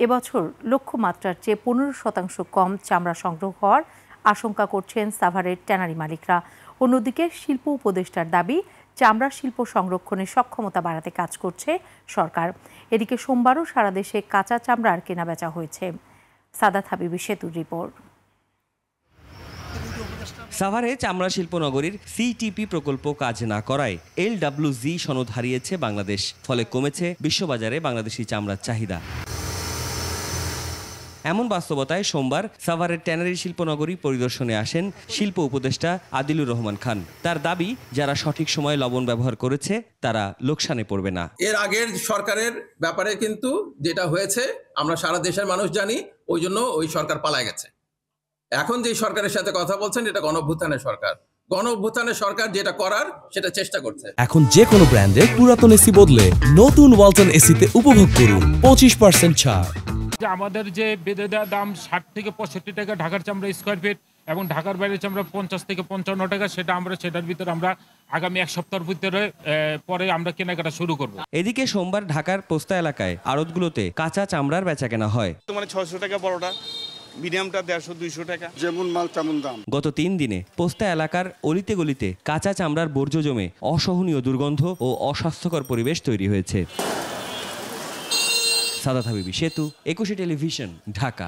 এবছর লক্ষ্যমাত্রার চেয়ে 15% কম চামড়া সংগ্রহ হওয়ার আশঙ্কা করছেন সাভারের ট্যানারি মালিকরা। অন্যদিকে শিল্প উপদেষ্টার দাবি, চামড়া শিল্প সংরক্ষণে সক্ষমতা বাড়াতে কাজ করছে সরকার। এদিকে সোমবারও সারা দেশে কাঁচা চামড়ার কেনাবেচা হয়েছে। সাদাত হাবিবি সেতুর রিপোর্ট। সাভারে চামড়া শিল্প নগরীর সিটিপি প্রকল্প কাজ না করায় LWG সনদ হারিয়েছে বাংলাদেশ। ফলে কমেছে বিশ্ববাজারে বাংলাদেশি চামড়ার চাহিদা। এমন বাস্তবতায় সোমবার সাভারের ট্যানারি শিল্পনগরী পরিদর্শনে আসেন শিল্প উপদেষ্টা আদিলুর রহমান খান। তার দাবি, যারা সঠিক সময়ে লবণ ব্যবহার করেছে তারা লোকসানে পড়বে না। এর আগের সরকারের ব্যাপারে কিন্তু যেটা হয়েছে আমরা সারা দেশের মানুষ জানি, ওই জন্য ওই সরকার পালায় গেছে। এখন যে সরকারের সাথে কথা বলছেন এটা গণঅভ্যুত্থানের সরকার। গণঅভ্যুত্থানের সরকার যেটা করার সেটা চেষ্টা করছে। এখন যে কোনো ব্র্যান্ডের পুরাতন এসি বদলে নতুন ওয়ালটন এসিতে উপভোগ করুন 25% ছাড়। আমাদের যে বেঁধে দেওয়া দাম 60 থেকে 65 টাকা ঢাকার চামড়া স্কোয়ার ফিট এবং ঢাকার বাইরের চামড়া 50 থেকে 55 টাকা, সেটার ভিতরে আমরা আগামী এক সপ্তাহের ভিতরে পরে আমরা কেনাকাটা শুরু করব। এদিকে সোমবার ঢাকার পোস্তা এলাকায় আড়তগুলোতে কাঁচা চামড়ার বেচাকেনা হয়। তোমার 600 টাকা বড়টা, মিডিয়ামটা 150-200 টাকা, যেমন মাল তেমন দাম। গত 3 দিনে পোস্তা এলাকার অলিতে গলিতে কাঁচা চামড়ার বর্জ্য জমে অসহনীয় দুর্গন্ধ ও অস্বাস্থ্যকর পরিবেশ তৈরি হয়েছে। সাদাত হাবিবি সেতু, 21 টেলিভিশন, ঢাকা।